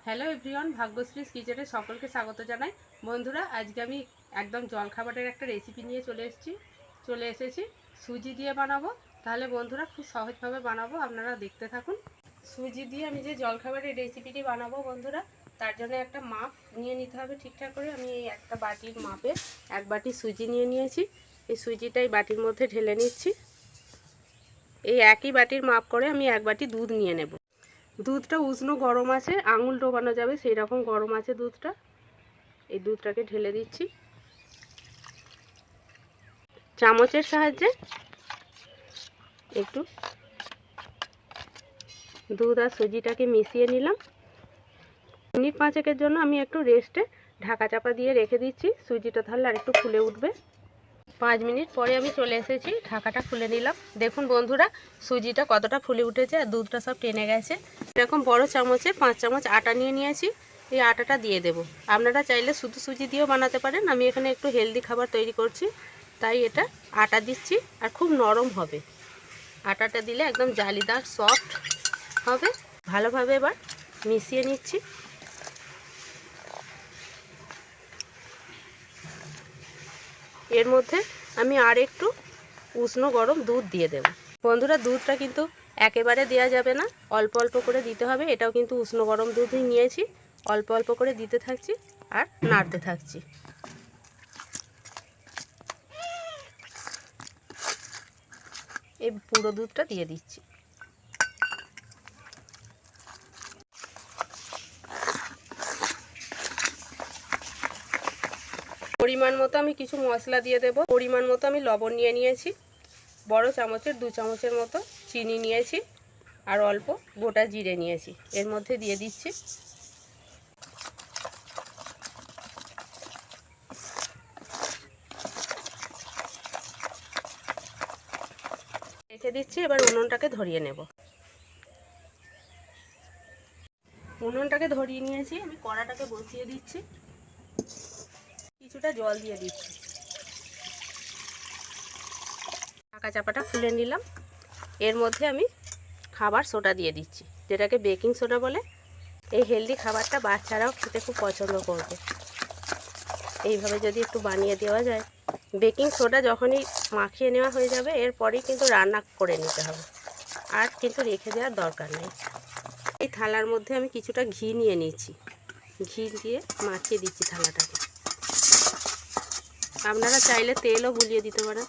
Hello everyone, Bhagyashree কিচেনে সকলকে স্বাগত জানাই। বন্ধুরা, আজকে আমি একদম জলখাবারের একটা রেসিপি নিয়ে চলে এসেছি। সুজি দিয়ে বানাবো। তাহলে বন্ধুরা, খুব সহজভাবে বানাবো, আপনারা দেখতে থাকুন। সুজি দিয়ে আমি যে জলখাবারের রেসিপিটি বানাবো বন্ধুরা, তার জন্য একটা মাপ নিয়ে নিতে হবে ঠিকঠাক করে। আমি এই একটা বাটির মাপে 1 বাটি সুজি নিয়ে নিয়েছি। এই সুজিটাই বাটির মধ্যে ঢেলে নিচ্ছি। এই একই বাটির মাপ করে আমি 1 বাটি দুধ নিয়ে নেব। দুধটা উষ্ণ গরম আছে, আঙুল ডোবানো যাবে সেই রকম গরম আছে দুধটা। এই দুধটাকে ঢেলে দিচ্ছি। চামচের সাহায্যে একটু দুধ আর সুজিটাকে মিশিয়ে নিলাম। মিনিট 5 জন্য আমি একটু রেস্টে ঢাকা চাপা দিয়ে রেখে দিচ্ছি। সুজিটা তাহলে আর একটু ফুলে উঠবে। 5 মিনিট পরে আমি চলে এসেছি, ঢাকাটা খুলে নিলাম। দেখুন বন্ধুরা, সুজিটা কতটা ফুলে উঠেছে আর দুধটা সব টেনে গেছে। এরকম বড় চামচে 5 চামচ আটা নিয়ে নিয়েছি। এই আটাটা দিয়ে দেব। আপনারা চাইলে শুধু সুজি দিয়েও বানাতে পারেন। আমি এখানে একটু হেলদি খাবার তৈরি করছি, তাই এটা আটা দিচ্ছি। আর খুব নরম হবে আটাটা দিলে, একদম জালিদার সফট হবে। ভালোভাবে এবার মিশিয়ে নিচ্ছি। এর মধ্যে আমি আর একটু উষ্ণ গরম দুধ দিয়ে দেব। বন্ধুরা, দুধটা কিন্তু একেবারে দেওয়া যাবে না, অল্প অল্প করে দিতে হবে। এটাও কিন্তু উষ্ণ গরম দুধই নিয়েছি। অল্প অল্প করে দিতে থাকছি আর নাড়তে থাকছি। এই পুরো দুধটা দিয়ে দিচ্ছি। পরিমাণ মতো আমি কিছু মশলা দিয়ে দেব। পরিমাণ মতো আমি লবণ নিয়ে নিয়েছি। বড় চামচের 2 চামচের মতো চিনি নিয়েছি। আর অল্প গোটা জিরে নিয়েছি, এর মধ্যে দিয়ে দিচ্ছি। রেখে দিচ্ছি। এবার উনুনটাকে ধরিয়ে নেব। উনুনটাকে ধরিয়ে নিয়েছি। আমি কড়াটাকে বসিয়ে দিচ্ছি। কিছুটা জল দিয়ে দিচ্ছি। ঢাকা চাপাটা খুলে নিলাম। এর মধ্যে আমি খাবার সোডা দিয়ে দিচ্ছি, যেটাকে বেকিং সোডা বলে। এই হেলদি খাবারটা বাচ্চারাও খেতে খুব পছন্দ করবে। এইভাবে যদি একটু বানিয়ে দেওয়া যায়। বেকিং সোডা যখনই মাখিয়ে নেওয়া হয়ে যাবে, এরপরেই কিন্তু রান্না করে নিতে হবে, আর কিন্তু রেখে দেওয়ার দরকার নেই। এই থালার মধ্যে আমি কিছুটা ঘি নিয়ে নিচ্ছি। ঘি দিয়ে মাখিয়ে দিচ্ছি থালাটাকে। আপনারা চাইলে তেলও গুলিয়ে দিতে পারেন।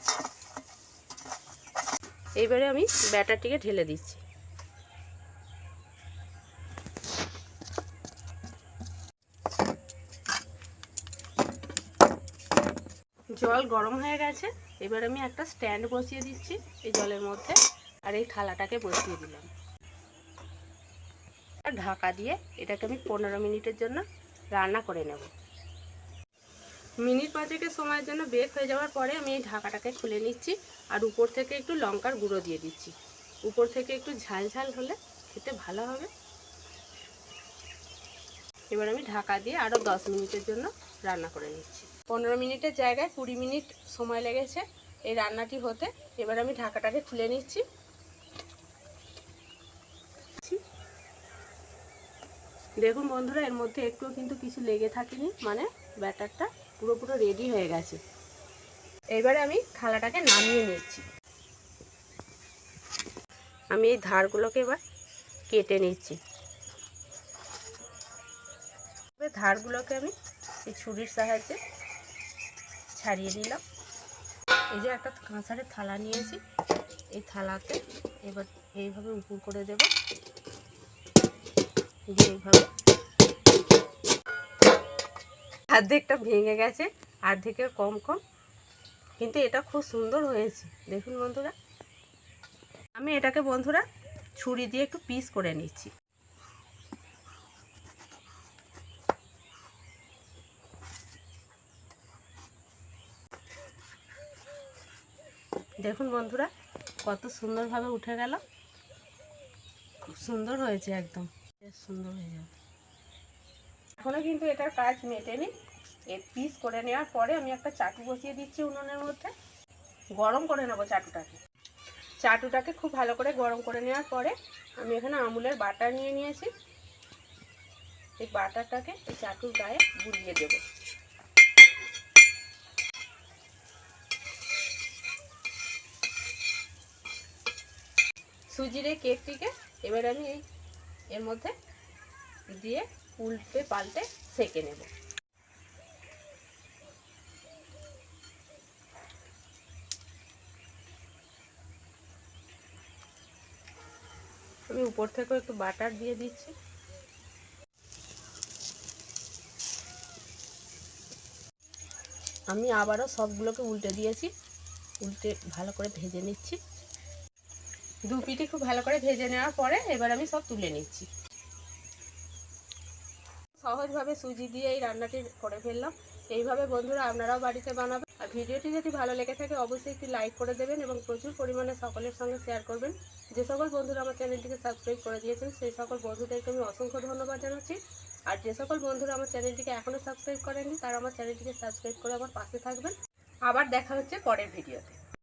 এইবারে আমি ব্যাটারটিকে ঢেলে দিচ্ছি। জল গরম হয়ে গেছে। এবার আমি একটা স্ট্যান্ড বসিয়ে দিচ্ছি এই জলের মধ্যে, আর এই থালাটাকে বসিয়ে দিলাম। ঢাকা দিয়ে এটাকে আমি 15 মিনিটের জন্য রান্না করে নেব। মিনিট 5 সময়ের জন্য বেক হয়ে যাওয়ার পরে আমি এই ঢাকাটাকে খুলে নিচ্ছি। আর উপর থেকে একটু লঙ্কার গুঁড়ো দিয়ে দিচ্ছি। উপর থেকে একটু ঝাল ঝাল হলে খেতে ভালো হবে। এবার আমি ঢাকা দিয়ে আরও 10 মিনিটের জন্য রান্না করে নিচ্ছি। 15 মিনিটের জায়গায় 20 মিনিট সময় লেগেছে এই রান্নাটি হতে। এবার আমি ঢাকাটাকে খুলে নিচ্ছি। দেখুন বন্ধুরা, এর মধ্যে একটুও কিন্তু কিছু লেগে থাকেনি, মানে ব্যাটারটা পুরো রেডি হয়ে গেছে। এবারে আমি থালাটাকে নামিয়ে নিচ্ছি। আমি এই ধারগুলোকে এবার কেটে নিচ্ছি। ধারগুলোকে আমি এই ছুরির সাহায্যে ছাড়িয়ে নিলাম। এই যে একটা কাঁসারের থালা নিয়েছি, এই থালাতে এবার এইভাবে উপর করে দেব। দিয়ে এইভাবে অর্ধেকটা ভেঙে গেছে, অর্ধেকের কম, কিন্তু এটা খুব সুন্দর হয়েছে। দেখুন বন্ধুরা, আমি এটাকে বন্ধুরা ছুরি দিয়ে একটু পিস করে নিচ্ছি। দেখুন বন্ধুরা, কত সুন্দরভাবে উঠে গেল। খুব সুন্দর হয়েছে, একদম বেশ সুন্দর হয়ে যাবে। এখনও কিন্তু এটার কাজ মেটেনি। এর পিস করে নেওয়ার পরে আমি একটা চাটু বসিয়ে দিচ্ছি উনুনের মধ্যে। গরম করে নেব চাটুটাকে খুব ভালো করে গরম করে নেওয়ার পরে আমি এখানে আমুলের বাটার নিয়ে নিয়েছি। এই বাটারটাকে এই চাটুর গায়ে বুলিয়ে দেব। সুজির এই কেকটিকে এবার আমি এর মধ্যে দিয়ে উল্টে পাল্টে সেঁকে নেব। আমি উপর থেকে একটু বাটার দিয়ে দিচ্ছি। আমি আবারও সবগুলোকে উল্টে দিয়েছি, উল্টে ভালো করে ভেজে নিচ্ছি। দু পিঠে খুব ভালো করে ভেজে নেওয়ার পরে এবার আমি সব তুলে নিচ্ছি। সহজভাবে সুজি দিয়ে এই রান্নাটি করে ফেললাম। এইভাবে বন্ধুরা আপনারাও বাড়িতে বানাবেন। আর ভিডিওটি যদি ভালো লেগে থাকে অবশ্যই একটি লাইক করে দেবেন এবং প্রচুর পরিমাণে সকলের সঙ্গে শেয়ার করবেন। যে সকল বন্ধুরা আমার চ্যানেলটিকে সাবস্ক্রাইব করে দিয়েছেন সেই সকল বন্ধুদেরকে আমি অসংখ্য ধন্যবাদ জানাচ্ছি। আর যে সকল বন্ধুরা আমার চ্যানেলটিকে এখনও সাবস্ক্রাইব করেননি তারা আমার চ্যানেলটিকে সাবস্ক্রাইব করে আমার পাশে থাকবেন। আবার দেখা হচ্ছে পরের ভিডিওতে।